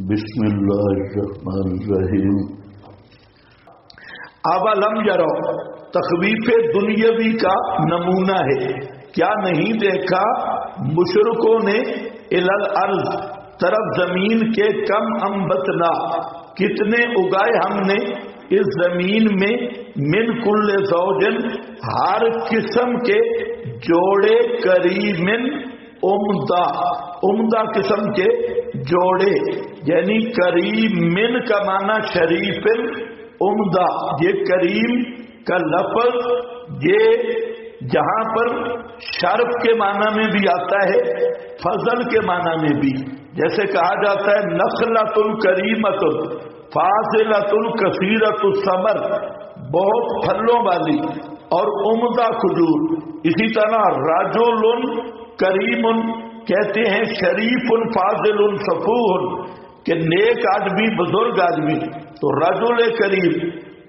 بسم اللہ الرحمن الرحیم۔ اولم یرو تخویف دنیاوی کا نمونہ ہے، کیا نہیں دیکھا مشرکوں نے الی الارض طرف زمین کے کم انبتنا کتنے اگائے ہم نے اس زمین میں من کل زوجن ہر قسم کے جوڑے کریمن عمدہ قسم کے جوڑے، یعنی کریم من کا معنی شریف عمدہ۔ یہ کریم کا لفظ یہ جہاں پر شرف کے معنی میں بھی آتا ہے، فضل کے معنی میں بھی، جیسے کہا جاتا ہے نخلۃ الکریمۃ فاضلۃ الکثیرۃ الثمر، بہت پھلوں والی اور عمدہ کھجور۔ اسی طرح رجل کریم کہتے ہیں شریف فاضل صفوح، کہ نیک آدمی بزرگ آدمی، تو رجل کریم۔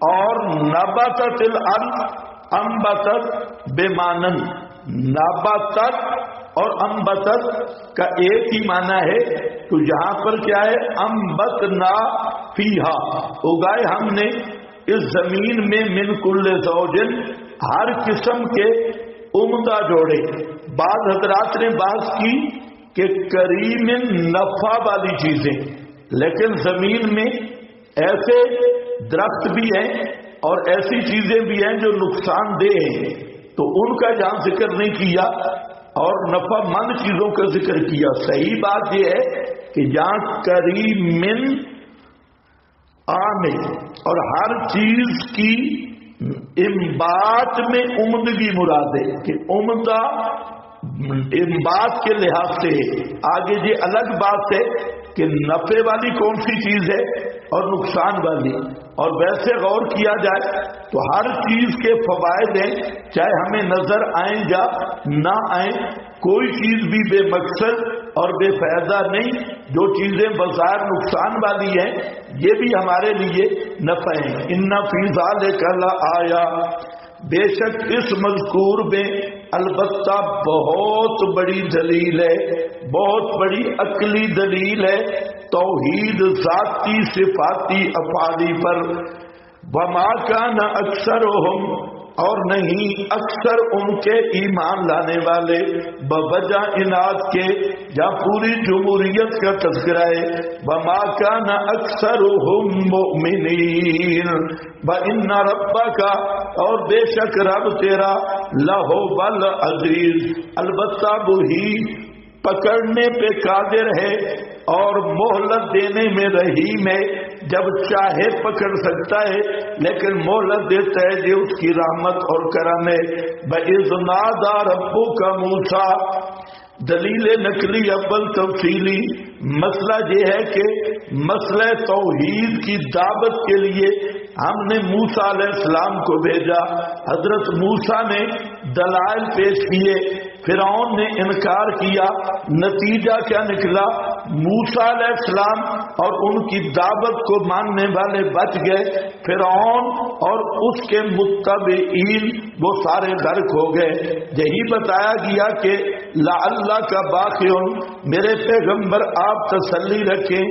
اور نبتت الارض انبتت بمانن، نبتت اور انبتت کا ایک ہی معنی ہے، تو یہاں پر کیا ہے انبتنا فیہا، اگائے ہم نے اس زمین میں من کل زوجن ہر قسم کے عمدہ جوڑے۔ بعض حضرات نے بات کی کہ کریم نفع والی چیزیں، لیکن زمین میں ایسے درخت بھی ہیں اور ایسی چیزیں بھی ہیں جو نقصان دہ ہیں، تو ان کا جہاں ذکر نہیں کیا اور نفع مند چیزوں کا ذکر کیا۔ صحیح بات یہ ہے کہ جہاں کریم عام ہے اور ہر چیز کی انبات میں عمدگی مراد ہے، کہ عمدہ انبات کے لحاظ سے آگے یہ الگ بات ہے کہ نفع والی کون سی چیز ہے اور نقصان والی۔ اور ویسے غور کیا جائے تو ہر چیز کے فوائد ہیں، چاہے ہمیں نظر آئیں یا نہ آئیں، کوئی چیز بھی بے مقصد اور بے فائدہ نہیں۔ جو چیزیں بظاہر نقصان والی ہیں یہ بھی ہمارے لیے نفع ہیں۔ ان فی ذالک لآیات، بے شک اس مذکور میں البتہ بہت بڑی دلیل ہے، بہت بڑی عقلی دلیل ہے توحید ذاتی صفاتی افعالی پر۔ وما کان اکثرہم، اور نہیں اکثر ان کے ایمان لانے والے، بوجہ اناد کے، یا پوری جمہوریت کا تذکرہ ہے، وما کان اکثرہم مؤمنین وان ربک، اور بے شک رب تیرا لہو العزیز، البتہ وہی پکڑنے پہ قادر ہے اور مہلت دینے میں رحیم ہے، جب چاہے پکڑ سکتا ہے لیکن مہلت دیتا ہے یہ اس کی رحمت اور کرم ہے۔ وَإِذْ نَادَى رَبُّكَ مُوسَىٰ، دلیل نقلی اول تفصیلی مسئلہ یہ ہے کہ مسئلہ توحید کی دعوت کے لیے ہم نے موسیٰ علیہ السلام کو بھیجا۔ حضرت موسیٰ نے دلائل پیش کیے، فرعون نے انکار کیا، نتیجہ کیا نکلا؟ موسیٰ علیہ السلام اور ان کی دعوت کو ماننے والے بچ گئے، فرعون اور اس کے متبعین وہ سارے غرق ہو گئے۔ یہی بتایا گیا کہ لعلک باخع، میرے پیغمبر آپ تسلی رکھیں،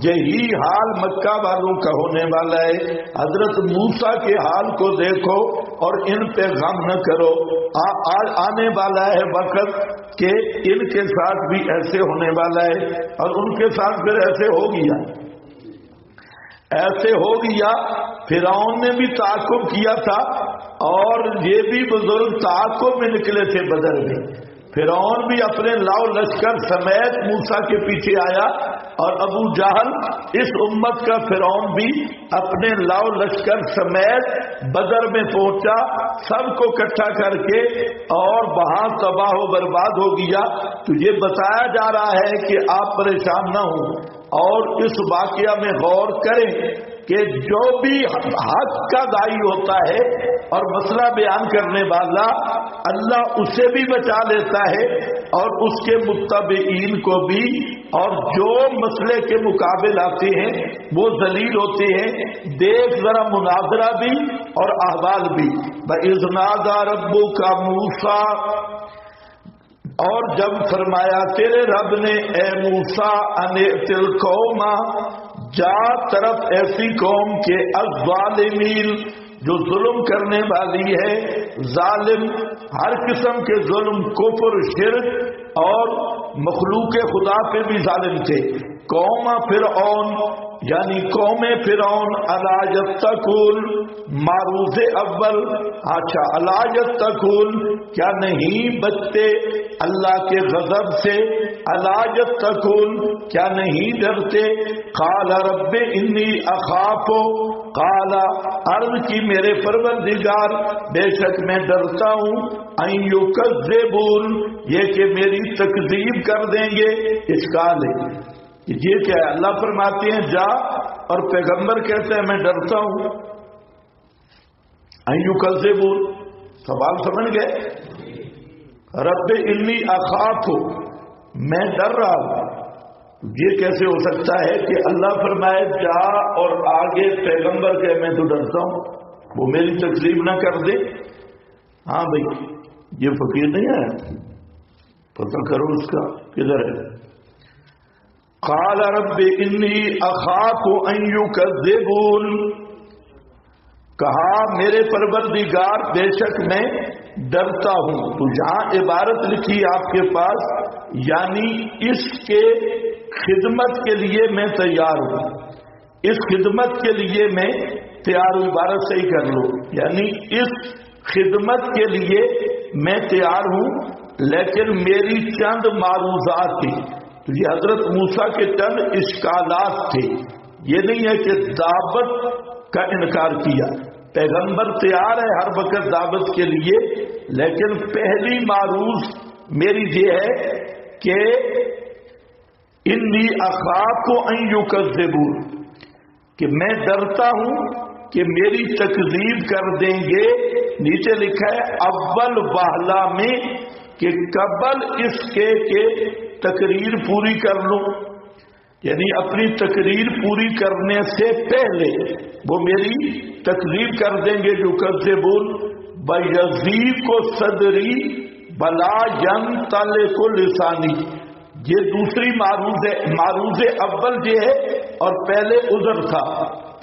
یہی حال مکہ والوں کا ہونے والا ہے۔ حضرت موسیٰ کے حال کو دیکھو اور ان پہ غم نہ کرو، آنے والا ہے وقت کہ ان کے ساتھ بھی ایسے ہونے والا ہے، اور ان کے ساتھ پھر ایسے ہو گیا، ایسے ہو گیا۔ فرعون نے بھی تعاقب کیا تھا اور یہ بھی بزرگ تعاقب میں نکلے تھے بدر میں۔ فرعون بھی اپنے لاؤ لشکر سمیت موسیٰ کے پیچھے آیا، اور ابو جہل اس امت کا فرعون بھی اپنے لاؤ لشکر سمیت بدر میں پہنچا، سب کو اکٹھا کر کے اور وہاں تباہ و برباد ہو گیا۔ تو یہ بتایا جا رہا ہے کہ آپ پریشان نہ ہوں اور اس واقعہ میں غور کریں کہ جو بھی حق کا داعی ہوتا ہے اور مسئلہ بیان کرنے والا، اللہ اسے بھی بچا لیتا ہے اور اس کے متبعین کو بھی، اور جو مسئلے کے مقابل آتے ہیں وہ ذلیل ہوتے ہیں۔ دیکھ ذرا مناظرہ بھی اور احوال بھی۔ وَإِذْ نَادَى رَبُّكَ مُوسَىٰ، اور جب فرمایا تیرے رب نے اے موسیٰ انِئْتِ الْقَوْمَ جا طرف ایسی قوم کے الظالمین جو ظلم کرنے والی ہے، ظالم ہر قسم کے ظلم، کفر، شرک اور مخلوق خدا پہ بھی ظالم تھے. قوم فرعون یعنی قوم فرعون الا یتقون معروض اول. اچھا الا یتقون کیا نہیں بچتے اللہ کے غضب سے؟ الا یتقون کیا نہیں ڈرتے؟ قال رب انی اخاف، قال عرض کی میرے پروردگار بے شک میں ڈرتا ہوں ان یکذبون یہ کہ میری تکذیب کر دیں گے. اشکال ہے یہ کیا ہے؟ اللہ فرماتے ہیں جا اور پیغمبر کہتے ہیں میں ڈرتا ہوں. ان یکذبون سوال سمجھ گئے؟ رب انی اخاف میں ڈر رہا ہوں. یہ کیسے ہو سکتا ہے کہ اللہ فرمائے جا اور آگے پیغمبر کہ میں تو ڈرتا ہوں، وہ میری تکلیف نہ کر دے؟ ہاں بھائی یہ فقیر نہیں ہے، پتہ کرو اس کا کدھر ہے. قال رب انی اخاف ان یکذبون کہا میرے پروردگار بے شک میں ڈرتا ہوں. تو جہاں عبارت لکھی آپ کے پاس یعنی اس کے خدمت کے لیے میں تیار ہوں، اس خدمت کے لیے میں تیار ہوں. عبارت صحیح کر لو یعنی اس خدمت کے لیے میں تیار ہوں، لیکن میری چند معروضات تھی. تو یہ حضرت موسیٰ کے چند اشکالات تھے. یہ نہیں ہے کہ دعوت کا انکار کیا، پیغمبر تیار ہے ہر وقت دعوت کے لیے، لیکن پہلی معروض میری یہ ہے کہ انی اخاف ان یکذبون کہ میں ڈرتا ہوں کہ میری تکذیب کر دیں گے. نیچے لکھا ہے اول واہلا میں کہ قبل اس کے کہ تقریر پوری کر لوں، یعنی اپنی تقریر پوری کرنے سے پہلے وہ میری تکذیب کر دیں گے. جو کذبون بیضیق صدری بلا ینطلق لسانی یہ دوسری معروض ہے. معروض اول یہ ہے اور پہلے عذر تھا.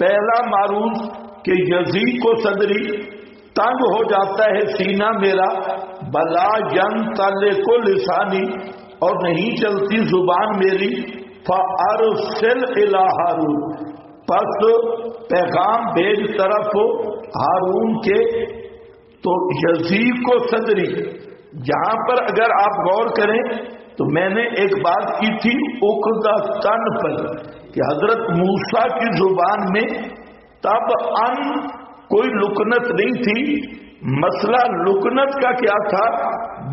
پہلا معروض کہ یضیق صدری تنگ ہو جاتا ہے سینہ میرا، بلا ینطلق لسانی اور نہیں چلتی زبان میری. فَأَرْسِلْ إِلَىٰ هَارُونَ پس پیغام بھیج طرف ہارون کے. تو یضیق صدری یہاں پر اگر آپ غور کریں تو میں نے ایک بات کی تھی عقدۃً پر کہ حضرت موسیٰ کی زبان میں تب ان کوئی لکنت نہیں تھی. مسئلہ لکنت کا کیا تھا؟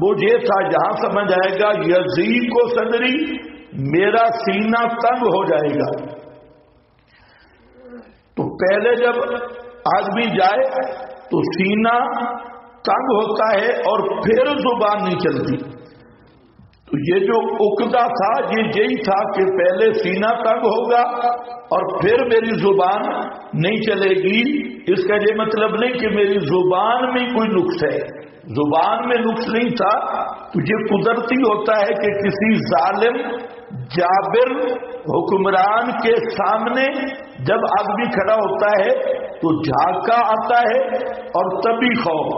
وہ یہ تھا جہاں سمجھ آئے گا یضیق صدری میرا سینہ تنگ ہو جائے گا. تو پہلے جب آدمی جائے تو سینہ تنگ ہوتا ہے اور پھر زبان نہیں چلتی. تو یہ جو عقدہ تھا یہ یہی تھا کہ پہلے سینہ تنگ ہوگا اور پھر میری زبان نہیں چلے گی. اس کا یہ مطلب نہیں کہ میری زبان میں کوئی نقص ہے، زبان میں نقص نہیں تھا. تو یہ قدرتی ہوتا ہے کہ کسی ظالم جابر حکمران کے سامنے جب آدمی کھڑا ہوتا ہے تو جھانکا آتا ہے اور طبی خوف،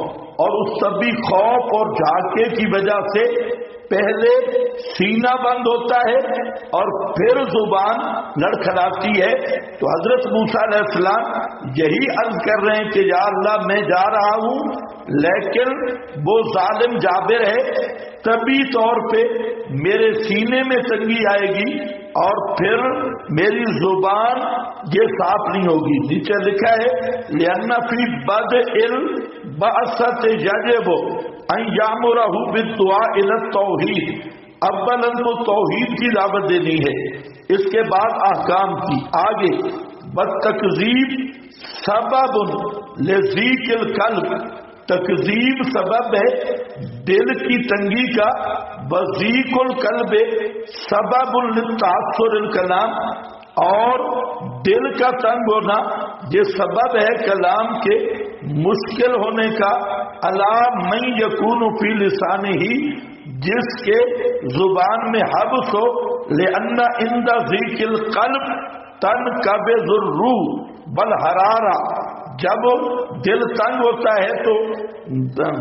اور اس طبی خوف اور جھانکے کی وجہ سے پہلے سینہ بند ہوتا ہے اور پھر زبان لڑکھڑاتی ہے. تو حضرت موسیٰ علیہ السلام یہی عرض کر رہے ہیں کہ یا اللہ میں جا رہا ہوں، لیکن وہ ظالم جابر ہے، طبی طور پہ میرے سینے میں تنگی آئے گی اور پھر میری زبان یہ صاف نہیں ہوگی. نیچے لکھا ہے لِأَنَّ فِي بَدْءِ الْبَعْثَةِ يَجِبُ أَن يَأْمُرَهُ بِالدُّعَاءِ إِلَى التَّوْحِيدِ اولاً تو توحید کی دعوت دینی ہے، اس کے بعد احکام کی. آگے بَالتَّكْذِيبِ سَبَبٌ لِضِيقِ الْقَلْبِ تکذیب سبب ہے دل کی تنگی کا. وضیق القلب سبب للتعثر الکلام اور دل کا تنگ ہونا یہ سبب ہے کلام کے مشکل ہونے کا. الا من یکون فی لسانہ جس کے زبان میں حبس ہو، لأن عند ضیق القلب تنقبض الروح بالحرارہ، جب دل تنگ ہوتا ہے تو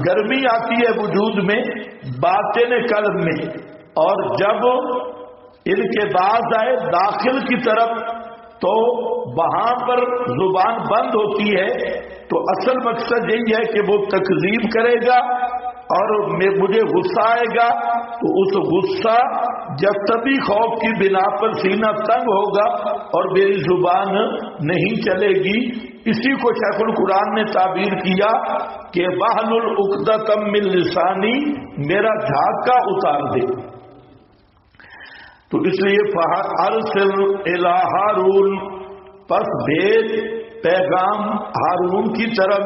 گرمی آتی ہے وجود میں، باطن قلب میں، اور جب ان کے بعد آئے داخل کی طرف تو وہاں پر زبان بند ہوتی ہے۔ تو اصل مقصد یہی ہے کہ وہ تکذیب کرے گا اور مجھے غصہ آئے گا، تو اس غصہ جب تبھی خوف کی بنا پر سینہ تنگ ہوگا اور میری زبان نہیں چلے گی۔ اسی کو شیخ القرآن نے تعبیر کیا کہ واحلل عقدۃ من لسانی، میرا جھاگا اتار دے۔ تو اس لیے فارسل الی ہارون، پس بھیج پیغام ہارون کی طرف،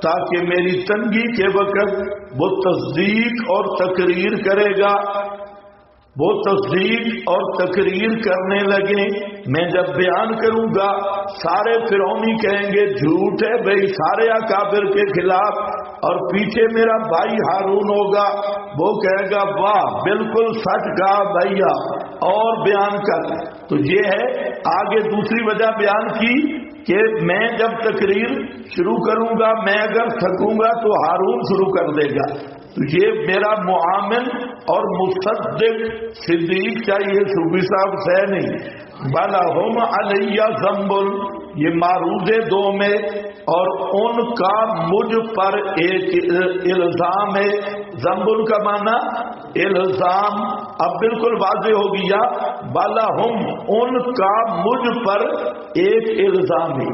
تاکہ میری تنگی کے وقت وہ تصدیق اور تقریر کرے گا، وہ تصدیق اور تقریر کرنے لگے۔ میں جب بیان کروں گا سارے فرعونی کہیں گے جھوٹ ہے بھائی، سارے اکابر کے خلاف، اور پیچھے میرا بھائی ہارون ہوگا، وہ کہے گا واہ بالکل سچ کہا بھیا، اور بیان کر۔ تو یہ ہے آگے دوسری وجہ بیان کی کہ میں جب تقریر شروع کروں گا، میں اگر تھکوں گا تو ہارون شروع کر دے گا۔ تو یہ میرا معامل اور مصدق صدیق چاہیے، صوفی صاحب سے نہیں۔ بلہم علیہ ذنب، یہ معروض دو میں، اور ان کا مجھ پر ایک الزام ہے۔ ذنب کا معنی الزام، اب بالکل واضح ہو گیا، بلہم ان کا مجھ پر ایک الزام ہے،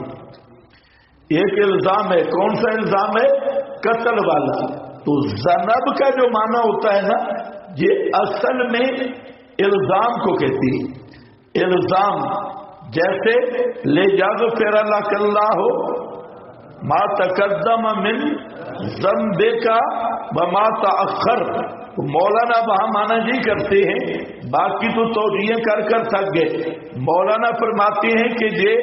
ایک الزام ہے۔ کون سا الزام ہے؟ قتل والا۔ تو ذنب کا جو معنی ہوتا ہے نا، یہ اصل میں الزام کو کہتی ہے۔ الزام جیسے لے یغفر لک اللہ ما تقدم من ذنبک وما تأخر۔ مولانا وہاں معنی نہیں کرتے ہیں، باقی تو توجیہیں کر کر تھک گئے۔ مولانا فرماتے ہیں کہ یہ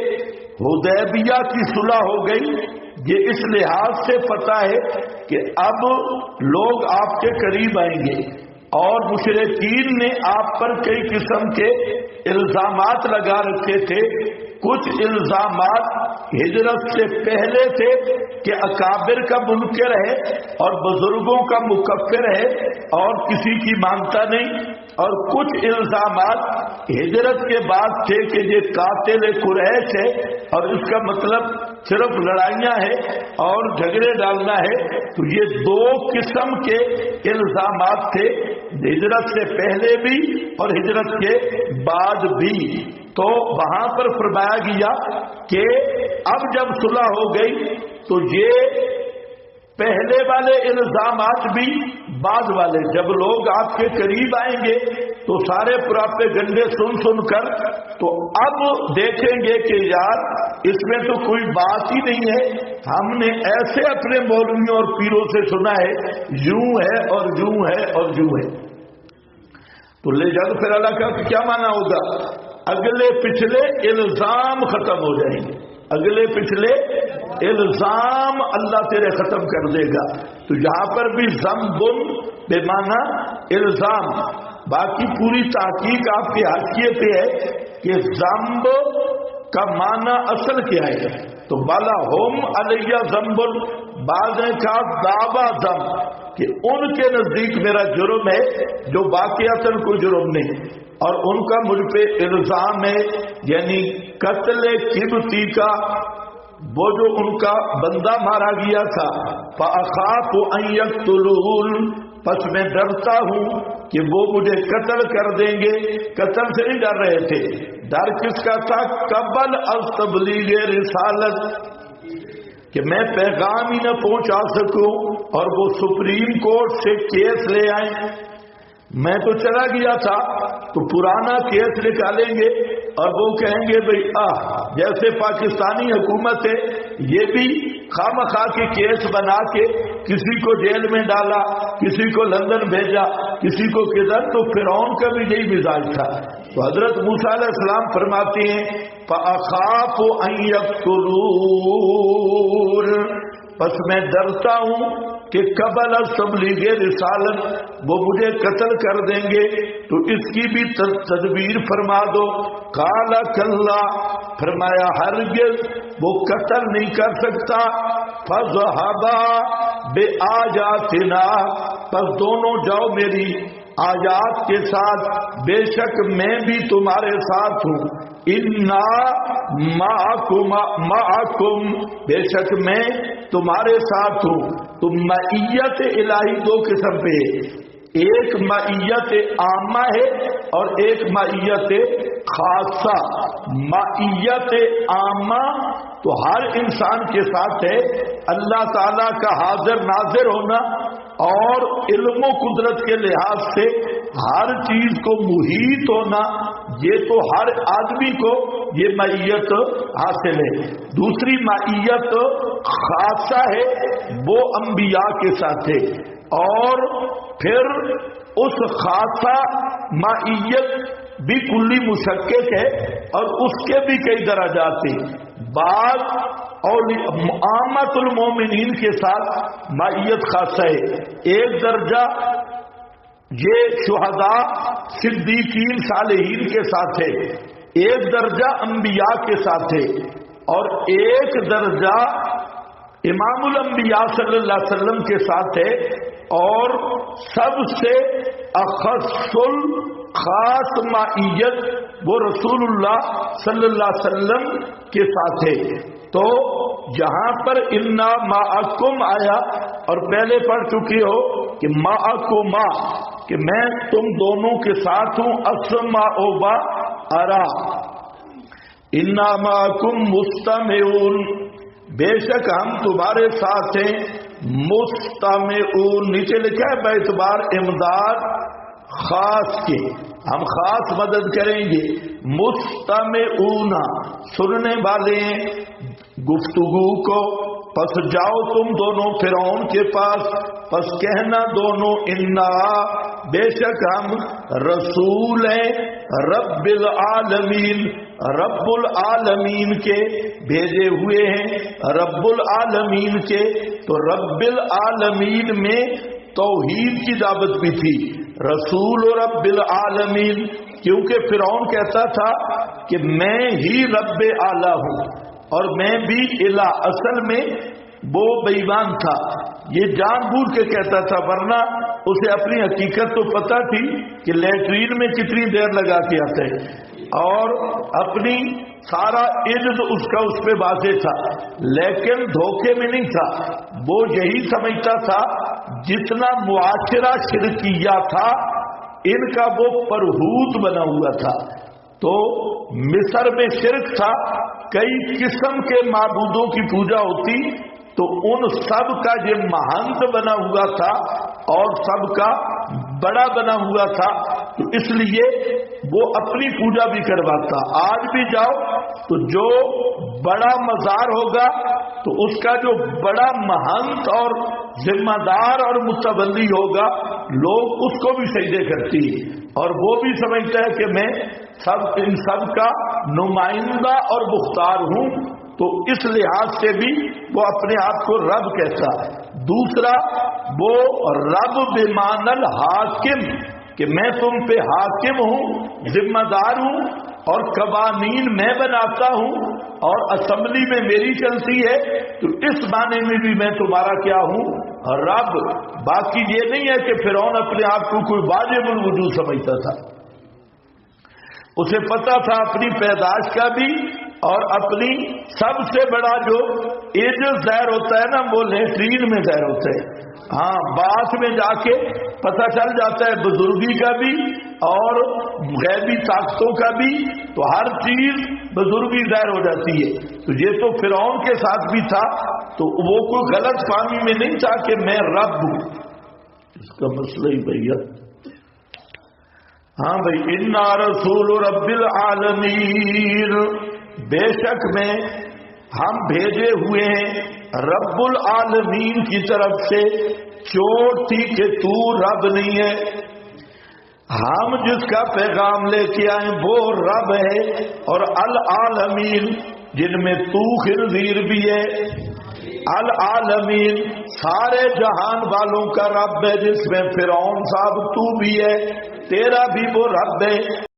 حدیبیہ کی صلح ہو گئی، یہ اس لحاظ سے پتہ ہے کہ اب لوگ آپ کے قریب آئیں گے، اور مشرکین نے آپ پر کئی قسم کے الزامات لگا رکھے تھے۔ کچھ الزامات ہجرت سے پہلے تھے کہ اکابر کا منکر ہے اور بزرگوں کا مکفر ہے اور کسی کی مانتا نہیں، اور کچھ الزامات ہجرت کے بعد تھے کہ یہ قاتل قریش ہے اور اس کا مطلب صرف لڑائیاں ہیں اور جھگڑے ڈالنا ہے۔ تو یہ دو قسم کے الزامات تھے، ہجرت سے پہلے بھی اور ہجرت کے بعد بھی۔ تو وہاں پر فرمایا گیا کہ اب جب صلح ہو گئی تو یہ پہلے والے الزامات بھی بعد والے، جب لوگ آپ کے قریب آئیں گے تو سارے پراپے گنڈے سن سن کر تو اب دیکھیں گے کہ یار اس میں تو کوئی بات ہی نہیں ہے، ہم نے ایسے اپنے مولویوں اور پیروں سے سنا ہے، یوں ہے اور یوں ہے اور یوں ہے۔ تو لے جا پھر اللہ کا کیا معنی ہوگا؟ اگلے پچھلے الزام ختم ہو جائیں گے، اگلے پچھلے الزام اللہ تیرے ختم کر دے گا۔ تو یہاں پر بھی ذنب بے معنی الزام، باقی پوری تحقیق آپ کے حاشیے پہ ہے کہ ذنب کا معنی اصل کیا ہے۔ تو بالا ہوم علیہ ذنب، بعض نے کہا دعویٰ ذنب کہ ان کے نزدیک میرا جرم ہے جو واقعتاً کوئی جرم نہیں، اور ان کا مجھ پہ الزام ہے، یعنی قتل قبطی کا، وہ جو ان کا بندہ مارا گیا تھا۔ فَأَخَافُ أَن يَقْتُلُونِ، پس میں ڈرتا ہوں کہ وہ مجھے قتل کر دیں گے۔ قتل سے نہیں ڈر رہے تھے، ڈر کس کا تھا؟ قبل از تبلیغ رسالت، کہ میں پیغام ہی نہ پہنچا سکوں اور وہ سپریم کورٹ سے کیس لے آئیں۔ میں تو چلا گیا تھا تو پرانا کیس نکالیں گے اور وہ کہیں گے بھئی جیسے پاکستانی حکومت ہے یہ بھی خام خواہ کے کیس بنا کے کسی کو جیل میں ڈالا، کسی کو لندن بھیجا، کسی کو کدھر، تو فرعون کا بھی یہی مزاج تھا۔ تو حضرت موسیٰ علیہ السلام فرماتے ہیں فَأَخَافُ أَن يَقْتُلُونِ، پس میں ڈرتا ہوں کہ قبل تبلیغ رسالت وہ مجھے قتل کر دیں گے تو اس کی بھی تدبیر فرما دو. قال کلا فرمایا ہرگز وہ قتل نہیں کر سکتا. فذهبا بآیاتنا پس دونوں جاؤ میری آیات کے ساتھ بے شک میں بھی تمہارے ساتھ ہوں. انا معکم بے شک میں تمہارے ساتھ ہوں. تو معیت الہی دو قسم پہ، ایک معیت عامہ ہے اور ایک معیت خاصہ. معیت عامہ تو ہر انسان کے ساتھ ہے، اللہ تعالیٰ کا حاضر ناظر ہونا اور علم و قدرت کے لحاظ سے ہر چیز کو محیط ہونا، یہ تو ہر آدمی کو یہ معیت حاصل ہے. دوسری معیت خاصہ ہے، وہ انبیاء کے ساتھ ہے. اور پھر اس خاصہ معیت بھی کلی مشکک ہے اور اس کے بھی کئی درجات ہیں. بعض اور عامت المومنین کے ساتھ معیت خاصہ ہے. ایک درجہ یہ شہداء صدیقین صالحین کے ساتھ ہے، ایک درجہ انبیاء کے ساتھ ہے، اور ایک درجہ امام الانبیاء صلی اللہ علیہ وسلم کے ساتھ ہے. اور سب سے اخص خاص معیت وہ رسول اللہ صلی اللہ علیہ وسلم کے ساتھ ہے. تو یہاں پر انا معکم آیا اور پہلے پڑھ چکے ہو کہ معکما کہ میں تم دونوں کے ساتھ ہوں. اسمع و ارا. انا معکم مستمعون بے شک ہم تمہارے ساتھ ہیں. مستمعون نیچے لکھا ہے باعتبار امداد خاص کے، ہم خاص مدد کریں گے. مستمعون سننے والے گفتگو کو. پس جاؤ تم دونوں فرعون کے پاس، پس کہنا دونوں انا بے شک ہم رسول ہیں رب العالمین، رب العالمین کے بھیجے ہوئے ہیں، رب العالمین کے. تو رب العالمین میں توحید کی دعوت بھی تھی. رسول رب العالمین کیونکہ فرعون کہتا تھا کہ میں ہی رب اعلی ہوں اور میں بھی الہ. اصل میں وہ بے ایمان تھا، یہ جان بوجھ کے کہتا تھا، ورنہ اسے اپنی حقیقت تو پتہ تھی کہ لیٹرین میں کتنی دیر لگا کے آتا ہے اور اپنی سارا علم اس کا اس پہ واضح تھا، لیکن دھوکے میں نہیں تھا. وہ یہی سمجھتا تھا جتنا معاشرہ شرکیہ تھا ان کا وہ پرہوت بنا ہوا تھا. تو مصر میں شرک تھا، کئی قسم کے معبودوں کی پوجا ہوتی، تو ان سب کا یہ مہنت بنا ہوا تھا اور سب کا بڑا بنا ہوا تھا. تو اس لیے وہ اپنی پوجا بھی کرواتا. آج بھی جاؤ تو جو بڑا مزار ہوگا تو اس کا جو بڑا مہنت اور ذمہ دار اور متولی ہوگا لوگ اس کو بھی سجدے کرتی ہیں اور وہ بھی سمجھتا ہے کہ میں ان سب کا نمائندہ اور مختار ہوں. تو اس لحاظ سے بھی وہ اپنے آپ کو رب کہتا ہے. دوسرا وہ رب بمعنی الحاکم کہ میں تم پہ حاکم ہوں، ذمہ دار ہوں اور قوانین میں بناتا ہوں اور اسمبلی میں میری چلتی ہے. تو اس معنی میں بھی میں تمہارا کیا ہوں رب. باقی یہ نہیں ہے کہ فرعون اپنے آپ کو کوئی واجب الوجود سمجھتا تھا، اسے پتا تھا اپنی پیدائش کا بھی اور اپنی سب سے بڑا جو زہر ہوتا ہے نا وہ لیٹرین میں زہر ہوتا ہے. ہاں بعد میں جا کے پتہ چل جاتا ہے بزرگی کا بھی اور غیبی طاقتوں کا بھی. تو ہر چیز بزرگی ظاہر ہو جاتی ہے. تو یہ تو فرعون کے ساتھ بھی تھا، تو وہ کوئی غلط فہمی میں نہیں تھا کہ میں رب ہوں. اس کا مسئلہ ہی بھیا. ہاں بھائی انا رسول رب العالمین بے شک میں ہم بھیجے ہوئے ہیں رب العالمین کی طرف سے. چوٹ تھی کہ تو رب نہیں ہے، ہم جس کا پیغام لے کے آئے وہ رب ہے، اور العالمین جن میں تو خنزیر بھی ہے. العالمین سارے جہان والوں کا رب ہے، جس میں فرعون صاحب تو بھی ہے، تیرا بھی وہ رب ہے۔